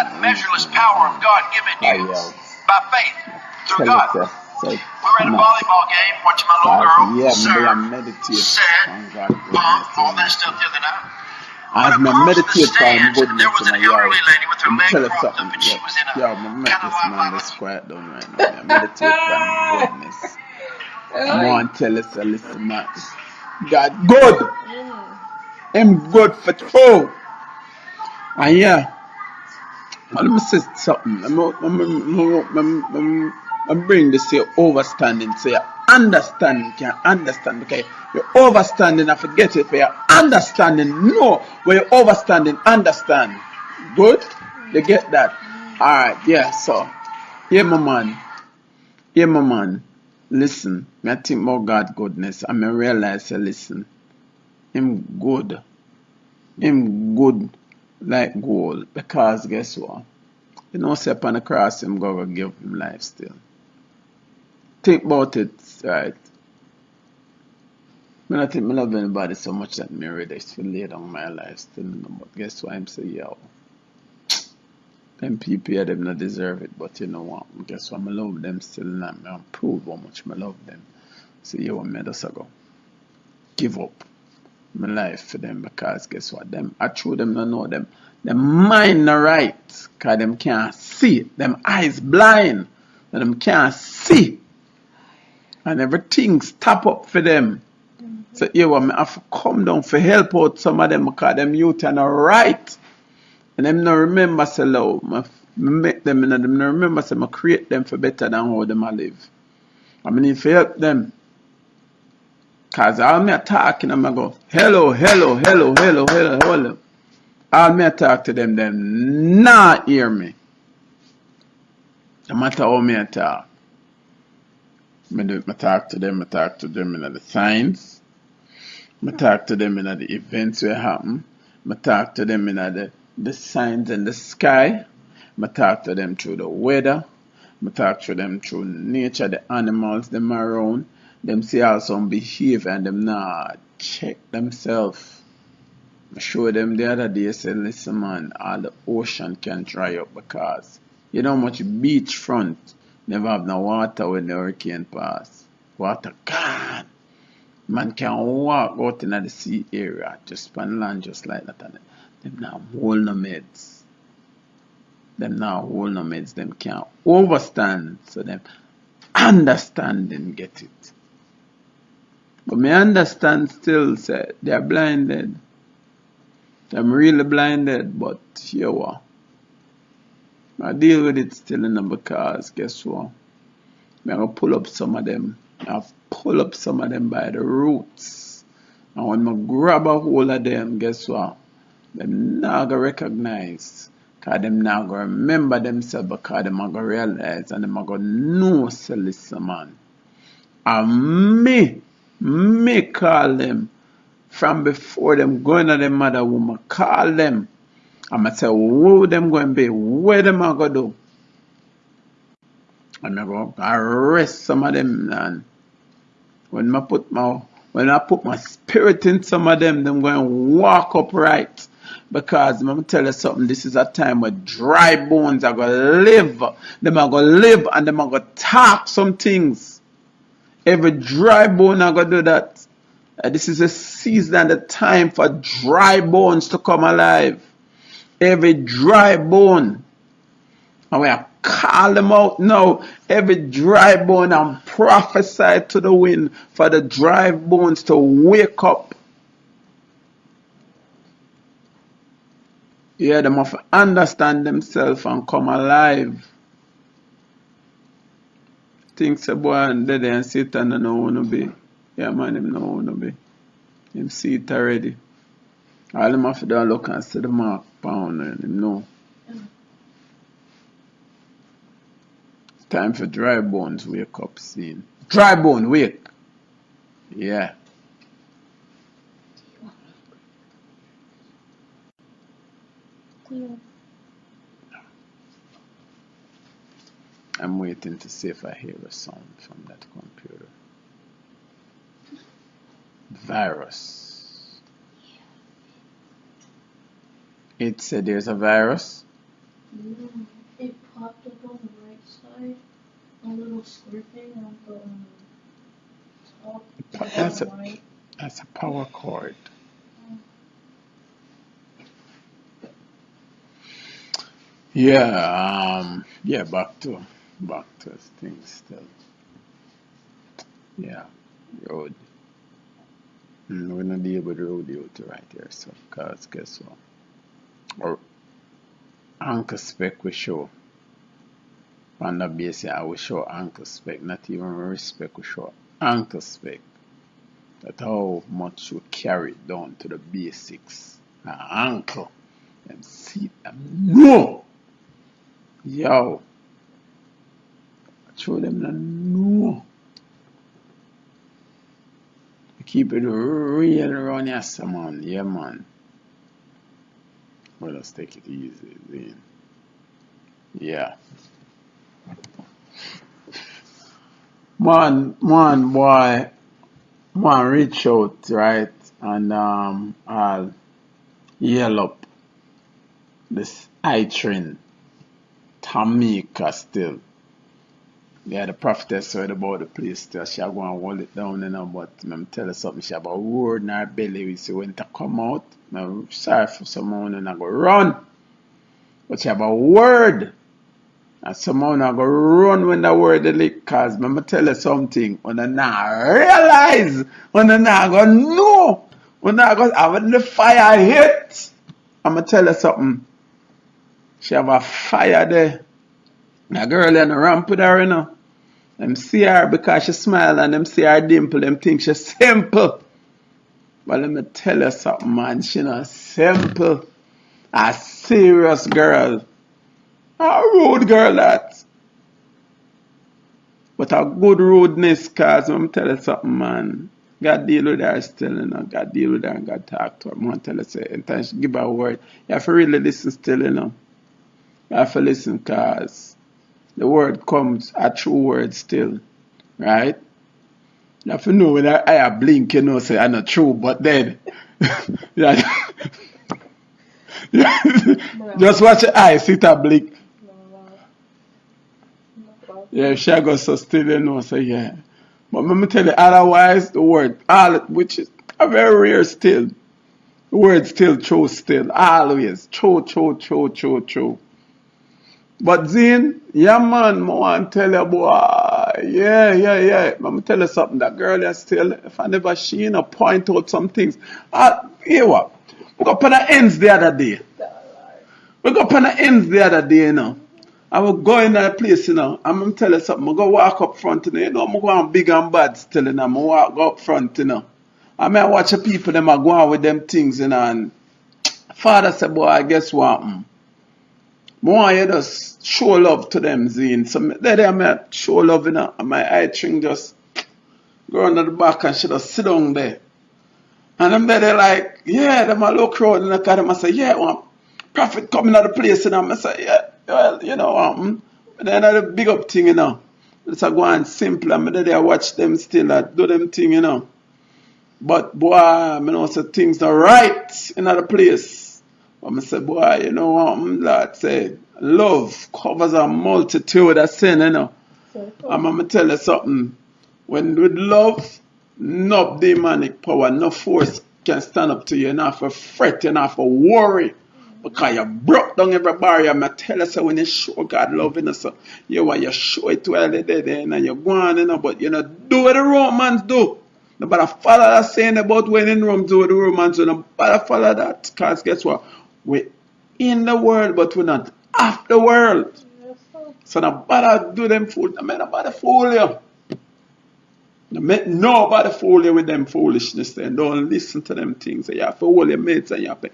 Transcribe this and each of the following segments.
that measureless power of God given you by faith through God. We were at a volleyball game watching my little girl serve, set, pump, all that stuff the other night. But across the stand, there was an elderly lady with her leg propped up, and she was in a kind of like quiet down right now. I meditate on goodness. I want to tell us a listen, man. God good. Him good for true. And yeah, let me say something. I'm bring this here overstanding so you understand, can understand. Because you're overstanding, I forget it, but you're understanding. No, when you're overstanding, understand. Good? You get that? Alright, yeah, so, yeah, my man. Yeah, my man. Listen, I think about God goodness. I realize, listen, Him good. Him good like gold. Because guess what? You know, say upon the cross, Him going to give Him life still. Think about it, right? I don't think I love anybody so much that me ready to lay down my life still. But guess what? I'm saying, yo, them people here, them not deserve it. But you know what? Guess what? I love them still, and I'm prove how much I love them. So yo, I just go give up my life for them, because guess what? Them, I true them not know them. Them mind not right, cause them can't see. Them eyes blind, and them can't see. And everything stop up for them. So yeah, I have to come down for help out some of them, because them youth are not right. And them not remember say low. I make them, and them not remember say I create them for better than how them live. I need to help them. Cause all me talking, I'm go, hello. All me talk to them not hear me. No matter how me talk. I talk to them in the signs. I talk to them in the events where happen. I talk to them in the signs in the sky. I talk to them through the weather. I talk to them through nature, the animals them around. Them see how some behave and them not check themselves. I showed them the other day, said, listen man, all the ocean can dry up, because you know how much beachfront never have no water when the hurricane pass. Water gone. Man can walk out in the sea area, just on land just like that. And them now hold no meds. Them can't overstand. So them understanding get it. But me understand still say they are blinded. I'm really blinded, but here what? I deal with it still in them, because guess what? I'm gonna pull up some of them. I've pull up some of them by the roots. And when I grab a hold of them, guess what? Them not gonna recognize. Because them not gonna remember themselves, because them not gonna realize and them not gonna know, so listen man. And me call them. From before them going to them mother woman, call them. I'm going to say, who them going to be? Where them are going to do? I'm going to arrest some of them. And when I put my spirit in some of them, them going to walk upright. Because I'm going to tell you something, this is a time where dry bones are going to live. Them are going to live and them are going to talk some things. Every dry bone are going to do that. This is a season and a time for dry bones to come alive. Every dry bone. And we are call them out now. Every dry bone, and prophesy to the wind for the dry bones to wake up. Yeah, they must understand themselves and come alive. Things a boy and dead and Satan don't know want to be. Yeah man, him don't want to be. Him see it already. All them have to do look and see the mark pound and him know. It's time for dry bones wake up scene. Dry bone wake. Yeah. I'm waiting to see if I hear a sound from that computer. Virus. It said there's a virus. It popped up on the right side, a little square thing on the top, the bottom right. That's a power cord. Yeah, yeah, back to things still. Yeah, road. We're not able to rodeo to right here, so cause guess what? Or anchor spec we show. On the base, I will show anchor spec, not even respect we show anchor spec. That's how much we carry down to the basics. Anchor. Them see them. No! Yo. Show them the no. Keep it real around here, man. Yeah, man. Well, let's take it easy, then. Yeah. Man, boy. Man, reach out, right? And I'll yell up this I-train Tamika still. Yeah, the prophetess heard about the place still. She go and hold it down, but I'm tell her something. She have a word in her belly. We say when to come out, I'm sorry for someone and I go run. But she have a word. And someone I go run when the word is lick. Cause I'm tell her something. When I not realize, when I not go know, when I go have the fire hit. I'm tell her something. She have a fire there. A girl in the ramp with her, Them see her because she smile and them see her dimple, them think she simple. But let me tell you something, man. She not simple. A serious girl. A rude girl that. But a good rudeness, cause let me tell you something, man. God deal with her still, God deal with her and God talk to her. I'm gonna tell her, say, anytime she give her a word, you have to really listen still, You have to listen, cause the word comes a true word still. Right? You have to know when I blink, say I'm not true, but then just watch your eyes, sit and blink. Yeah, she go so still, say yeah. But let me tell you, otherwise the word, all which is a very rare still. The word still true still. Always. True. But then, yeah man, I want to tell you, boy, yeah. Let me tell you something, that girl is still, if I never she, point out some things. Here what? We got on the ends the other day. I will go in that place, I'm going to tell you something. I'm going to walk up front, I'm going big and bad still, I'm going to walk up front, I mean, I watch the people, them are going with them things, and Father said, boy, guess what? More you just show love to them, Zine. So they may show love, and my eye string just go under the back and she just sit down there. And them they're like, yeah, them a look around and look at them and say, yeah, prophet coming out of the place, and I say, yeah, well, and then the big up thing, It's a go and simple, and they watch them still do them thing, But boy, I know say things are right in the place. But I say, boy, Lord say, love covers a multitude of sin, And I'm going to tell you something. When with love, no demonic power, no force can stand up to you. You're not for fret, you're not for worry. Because you broke down every barrier. I'm tell you, so when you show God love, so you show it to all the dead, and you're going, but you do what the Romans do. Nobody follow that saying about when in Rome do what the Romans do. Nobody follow that. Because guess what? We're in the world, but we're not of the world. So nobody do them fool. Nobody fool you. Nobody fool you with them foolishness. Then don't listen to them things. You have to hold your mates and you have to.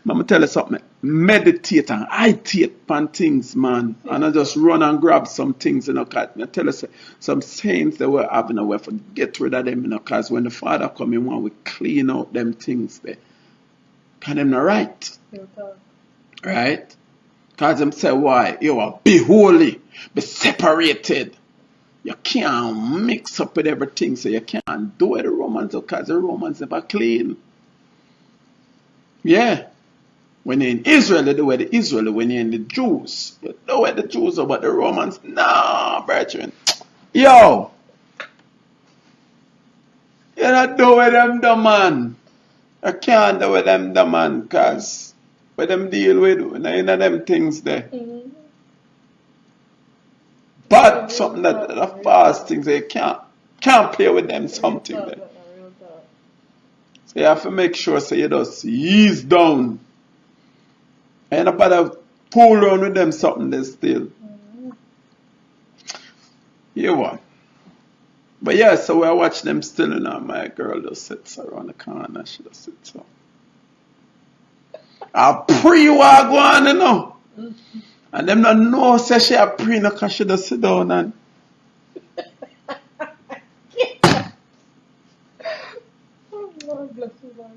I'm tell you something. Meditate and ideate on things, man. And I just run and grab some things, I tell you some sayings that we're having away for get rid of them, because when the Father come in, we clean out them things there. Can them not right? Right? Because them say why? You are be holy, be separated. You can't mix up with everything, so you can't do it the Romans because the Romans never clean. Yeah. When you're in Israel, they do what the Israel. When you're in the Jews, you know what the Jews are, but the Romans, nah, brethren. Yo, you don't do with them, the man. I can't do with them, the man, because what them deal with, none of them things there. Mm-hmm. But something that the fast things, you can't play with them, something there. So you have to make sure so you just ease down. Ain't nobody fool around with them something there still. Mm-hmm. You what? But yeah, so I watch them still, you know, my girl just sits around the corner, she just sits so. I pray you are going, you know. And them not know say she a pray no, cause she just sit down and Oh, Lord bless you, Lord.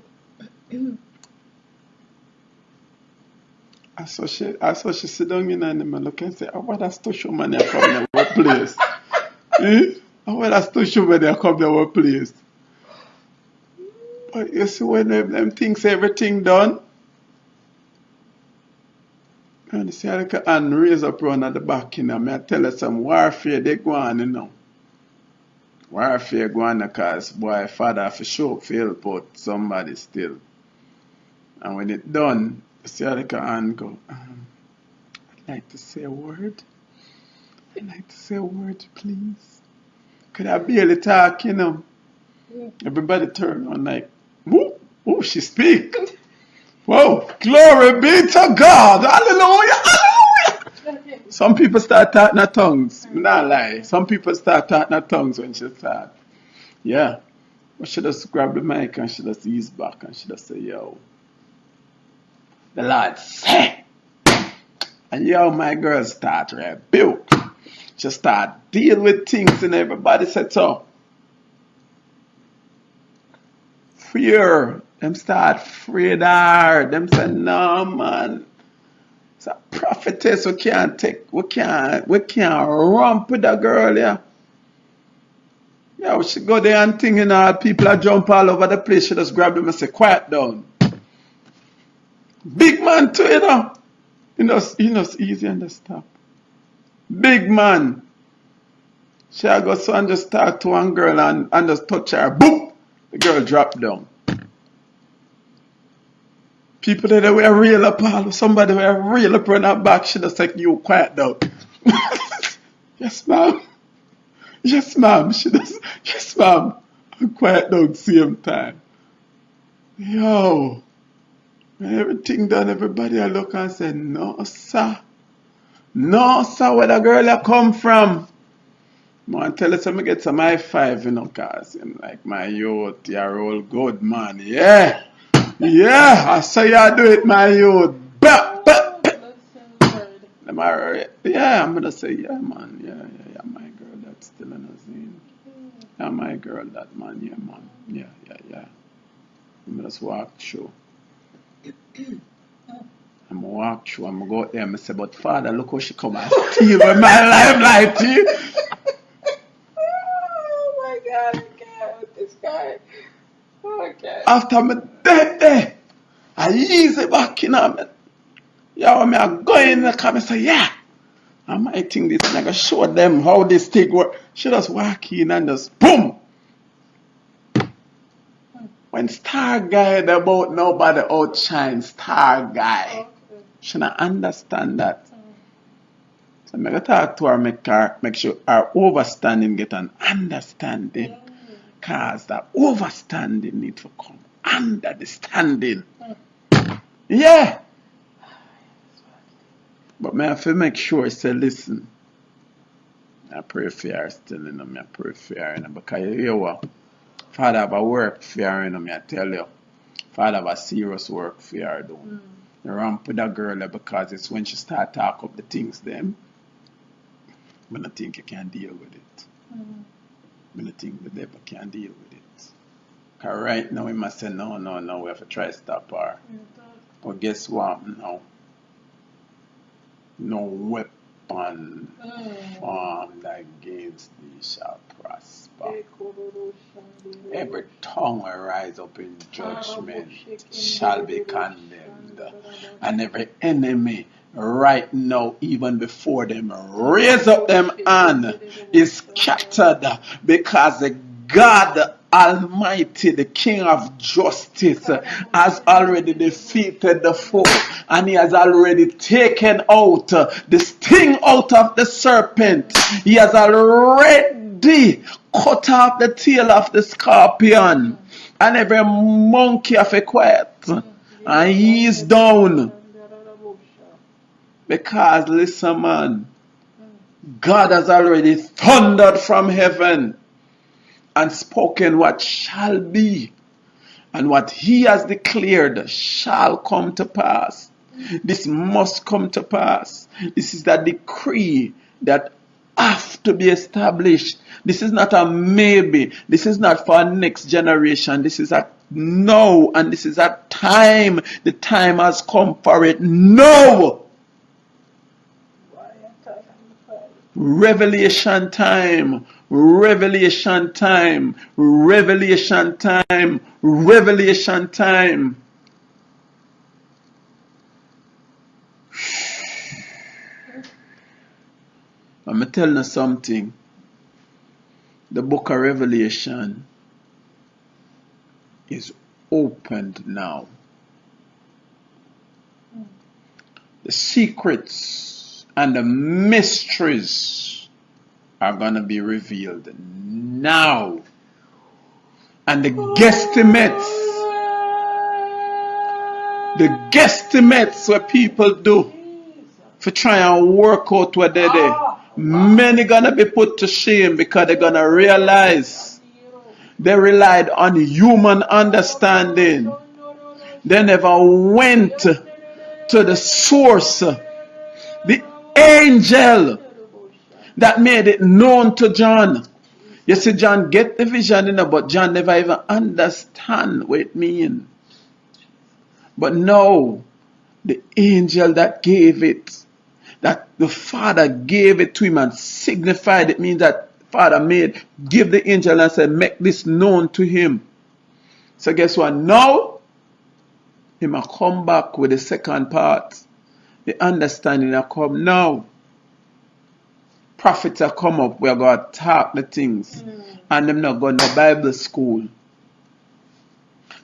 I saw she sit down in and them look and say, oh, what that's to show man they come to our place. Eh? Oh, what that's to show man they come to our place. But you see when them thinks everything done, and you see how they can raise up round at the back, you know. I tell you some warfare they go on, you know. Warfare go on because boy father for sure feel but somebody still. And when it done, you see how they can go, I'd like to say a word. I'd like to say a word, please. Could I barely talk, you know? Yeah. Everybody turn on like, whoo, whoo, she speak. Whoa, glory be to God. Hallelujah, hallelujah. Some people start talking in tongues. Not lie. Some people start talking in tongues when she start. Yeah. But she just grab the mic and she just ease back and she just say, yo, the Lord say. And yo, my girl start rebuke. She start deal with things and everybody said so. Fear. Them start afraid her. Them say, no man. It's a prophetess. We can't romp with the girl, yeah. Yeah, we should go there and thing, you know, people are jump all over the place. She just grab them and say, quiet down. Big man too, you know. You know, it's easy and just stop. Big man. She go so and just talk to one girl and just touch her. Boom! The girl drop down. People that were real up all. Somebody were real up on her back. She just like, you quiet down. Yes, ma'am. Yes, ma'am. She does. Yes, ma'am. I'm quiet down same time. Yo. When everything done, everybody I look and say, no, sir. No, sir, where the girl I come from? Man, tell us I'm get some high five, you know, cause I'm like, my youth, you're all good, man. Yeah. Yeah, I say you do it, my youth. Yeah, I'm gonna say, yeah, man. Yeah, my girl, that's still in a scene. Yeah, my girl, that man, yeah, man. Yeah. I'm just walk through. I'm gonna walk through, I'm gonna go out there and say, but Father, look how she come and steal my limelight to you. Oh my God, I can't with this guy. Okay. After I'm dead there, I ease it back in on me. Yeah, when I go in the car, I say, yeah. I might think this nigga show them how this thing work. She just walk in and just boom. When star guy about nobody outshine star guy. Okay. She not understand that. So I talk to her, make sure her overstanding get an understanding. Cause that overstanding need to come under the standing. Yeah. But I have to make sure I say, listen. I pray for her still, you know, I pray for her, you know, because you hear what? Father have a work for her, you know, I tell you. Father have a serious work for her, though. You ramp with that girl because it's when she start talk up the things them, I don't think you can deal with it. I don't think the devil can deal with it. Because right now we must say, no, we have to try to stop her. But guess what? No weapon weapon formed against thee shall prosper. Every tongue will rise up in judgment shall be condemned. And every enemy right now, even before them, raise up them hand is scattered, because the God Almighty, the King of justice, has already defeated the foe, and he has already taken out the sting out of the serpent. He has already cut off the tail of the scorpion, and every monkey of a quiet, and he is down. Because listen, man, God has already thundered from heaven and spoken what shall be, and what he has declared shall come to pass. This must come to pass. This is the decree that have to be established. This is not a maybe. This is not for next generation. This is a now, and this is a time. The time has come for it now. Revelation time, revelation time, revelation time, revelation time. I'm going to tell you something. The book of Revelation is opened now. The secrets and the mysteries are going to be revealed now. And the guesstimates what people do for trying to work out what they do, many going to be put to shame, because they're going to realize they relied on human understanding. They never went to the source, the angel that made it known to John. You see, John get the vision, but John never even understand what it means. But no, the angel that gave it, that the Father gave it to him and signified it, means that Father give the angel and said, make this known to him. So guess what? Now, he might come back with the second part. The understanding will come now. Prophets will come up. We are going to talk the things. And them not going to Bible school.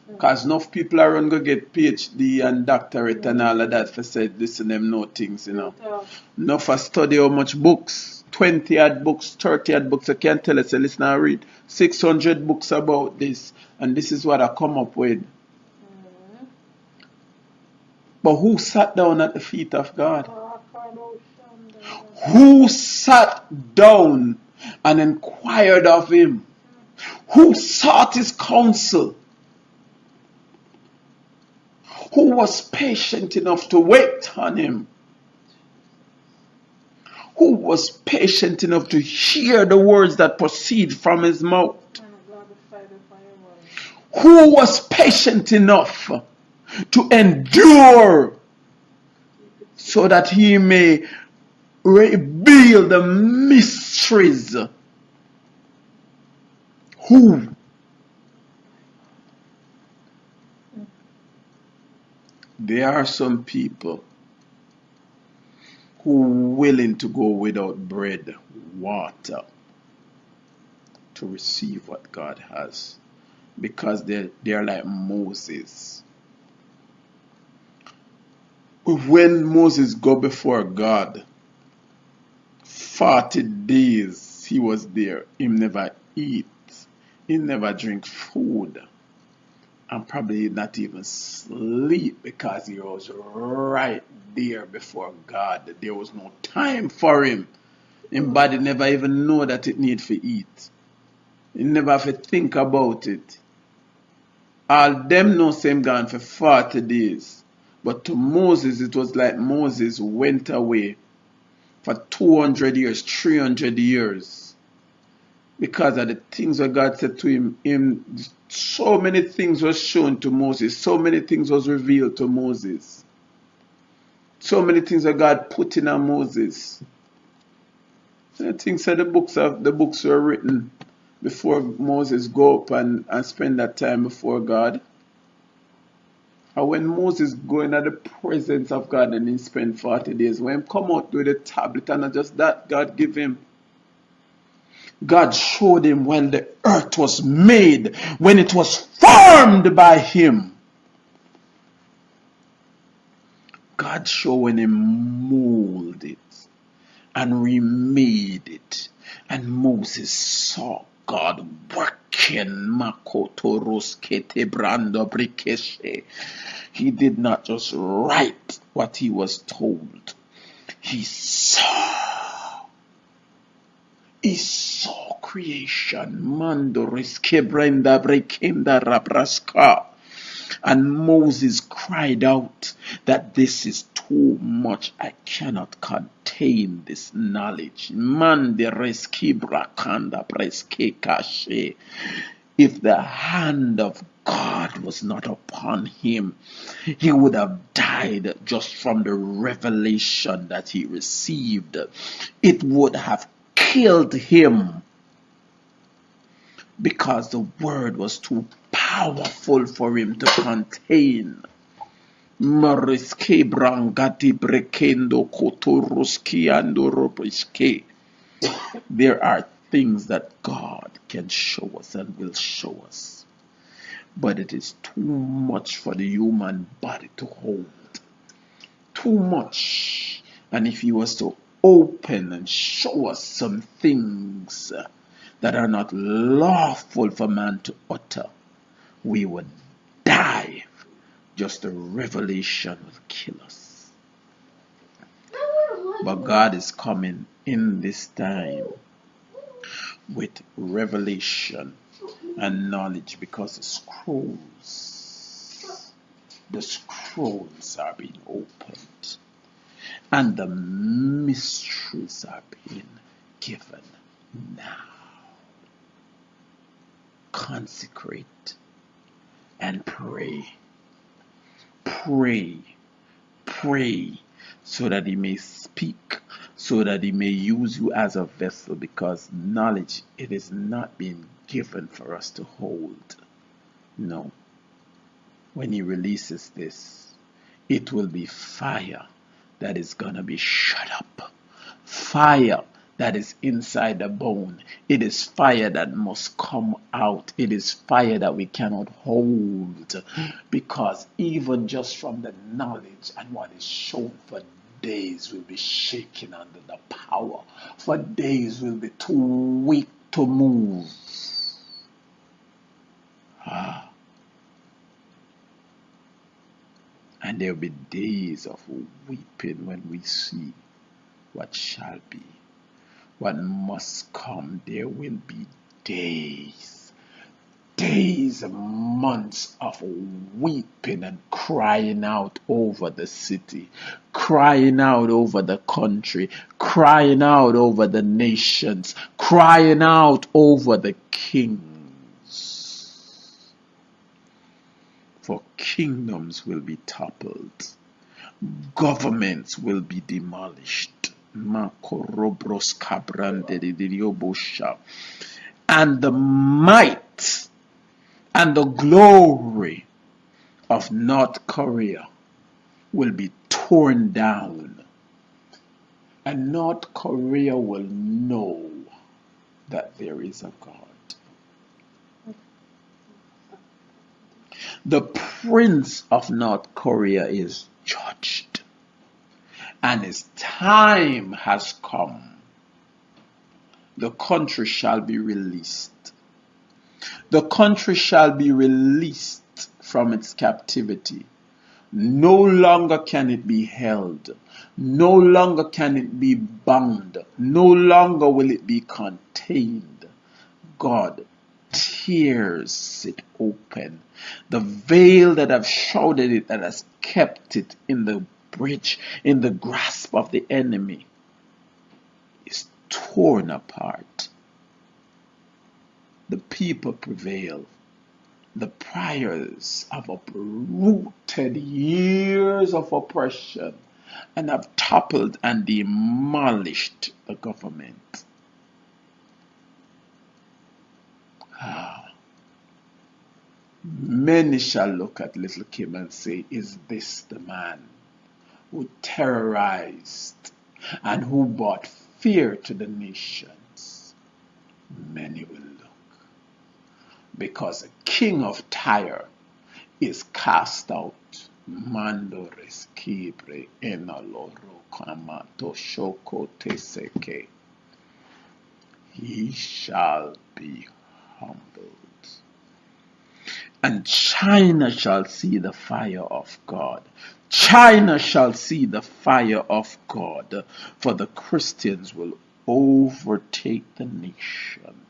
Because enough people are going to get PhD and doctorate and all of that for say, listen, them know things, Enough for study how much books. 20 odd books, 30 odd books. I can't tell us, listen, I read 600 books about this. And this is what I come up with. But who sat down at the feet of God? Who sat down and inquired of him? Who sought his counsel? Who was patient enough to wait on him? Who was patient enough to hear the words that proceed from his mouth? Who was patient enough to endure so that he may reveal the mysteries? Who? There are some people who are willing to go without bread, water, to receive what God has, because they're like Moses. When Moses go before God, 40 days he was there. He never eat. He never drink food. And probably not even sleep, because he was right there before God. There was no time for him. His body never even know that it need to eat. He never have to think about it. All them know same gone for 40 days. But to Moses, it was like Moses went away for 200 years, 300 years. Because of the things that God said to him, so many things was shown to Moses. So many things was revealed to Moses. So many things that God put in on Moses. I think so the books were written before Moses go up and spend that time before God. And when Moses go into the presence of God and he spent 40 days, when he come out with the tablet and not just that God give him, God showed him when the earth was made, when it was formed by him. God showed him mold it and remade it. And Moses saw God working. He did not just write what he was told. He saw creation. And Moses cried out that this is too much. I cannot contain this knowledge. If the hand of God was not upon him, he would have died just from the revelation that he received. It would have killed him because the word was too powerful for him to contain. There are things that God can show us and will show us, but it is too much for the human body to hold. Too much. And if he was to open and show us some things that are not lawful for man to utter, we would die. Just the revelation will kill us. But God is coming in this time with revelation and knowledge, because the scrolls are being opened and the mysteries are being given now. Consecrate and pray. Pray so that he may speak, so that he may use you as a vessel, because knowledge, it is not being given for us to hold. No. When he releases this, it will be fire that is going to be shut up. Fire that is inside the bone. It is fire that must come out. It is fire that we cannot hold, because even just from the knowledge and what is shown, for days will be shaken under the power. For days will be too weak to move. And there will be days of weeping when we see what shall be, what must come. There will be days and months of weeping and crying out over the city, crying out over the country, crying out over the nations, crying out over the kings. For kingdoms will be toppled, governments will be demolished, and the might and the glory of North Korea will be torn down, and North Korea will know that there is a God. The prince of North Korea is judged, and his time has come. The country shall be released. The country shall be released from its captivity. No longer can it be held. No longer can it be bound. No longer will it be contained. God tears it open. The veil that have shrouded it, that has kept it in the bridge, in the grasp of the enemy, is torn apart. The people prevail. The priors have uprooted years of oppression and have toppled and demolished the government. Many shall look at little Kim and say, is this the man who terrorized and who brought fear to the nations? Many will look, because the king of Tyre is cast out. Mandores kibre enaloro kamato shoko teseke. He shall be humbled. And China shall see the fire of God. China shall see the fire of God, for the Christians will overtake the nation,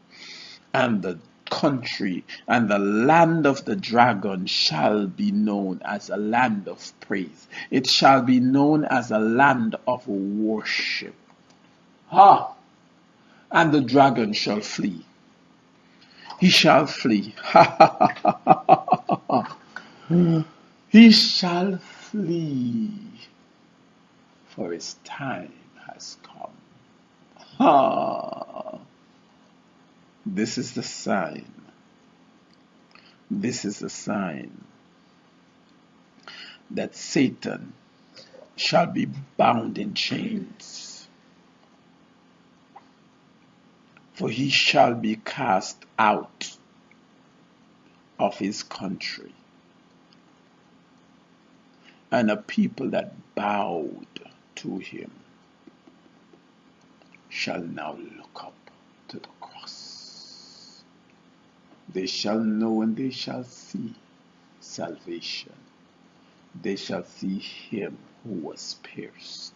and the country and the land of the dragon shall be known as a land of praise. It shall be known as a land of worship. Ha! And the dragon shall flee. He shall flee. He shall flee, for his time has come. This is the sign. This is the sign that Satan shall be bound in chains, for he shall be cast out of his country, and a people that bowed to him shall now look up to the cross. They shall know and they shall see salvation. They shall see him who was pierced.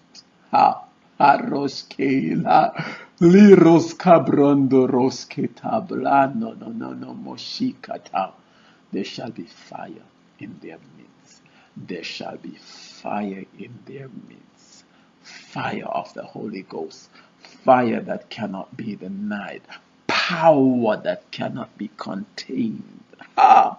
Ha! Haroskela liros cabrondo rosketa blano no moshikata. There shall be fire in their midst. There shall be fire in their midst. Fire of the Holy Ghost. Fire that cannot be denied. Power that cannot be contained. Ha!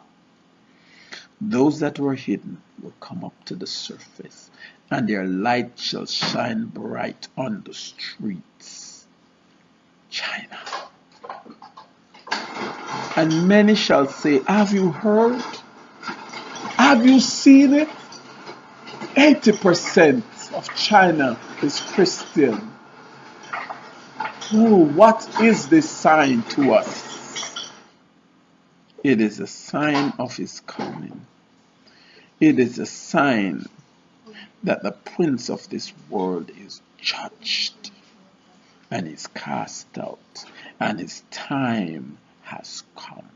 Those that were hidden will come up to the surface, and their light shall shine bright on the streets. China. And many shall say, have you heard? Have you seen it? 80% of China is Christian. Oh, what is this sign to us? It is a sign of his coming. It is a sign that the prince of this world is judged and is cast out, and his time has come.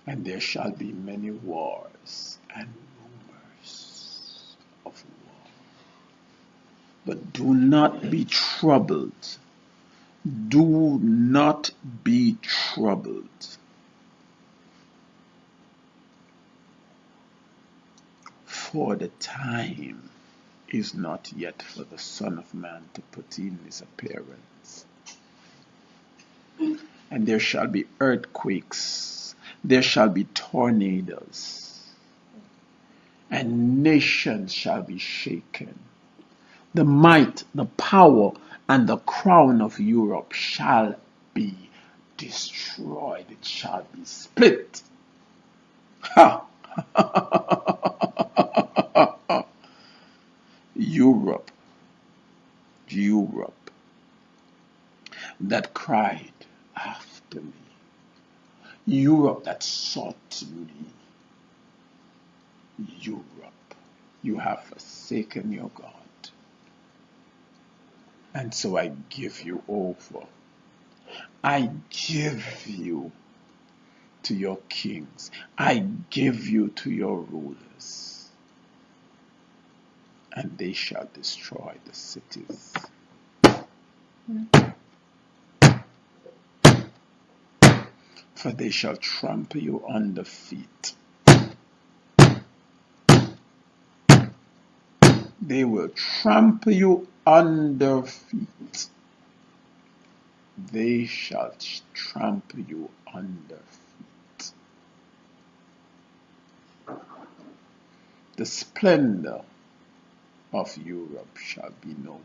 And there shall be many wars and rumors of war. But do not be troubled. Do not be troubled. For the time is not yet for the Son of Man to put in his appearance. And there shall be earthquakes, there shall be tornadoes, and nations shall be shaken. The might, the power, and the crown of Europe shall be destroyed. It shall be split. Ha! Europe, that cried after me. Europe that sought me. Europe, you have forsaken your God. And so I give you over. I give you to your kings. I give you to your rulers. And they shall destroy the cities. For they shall trample you under feet. They will trample you under feet. They shall trample you under feet. The splendor of Europe shall be no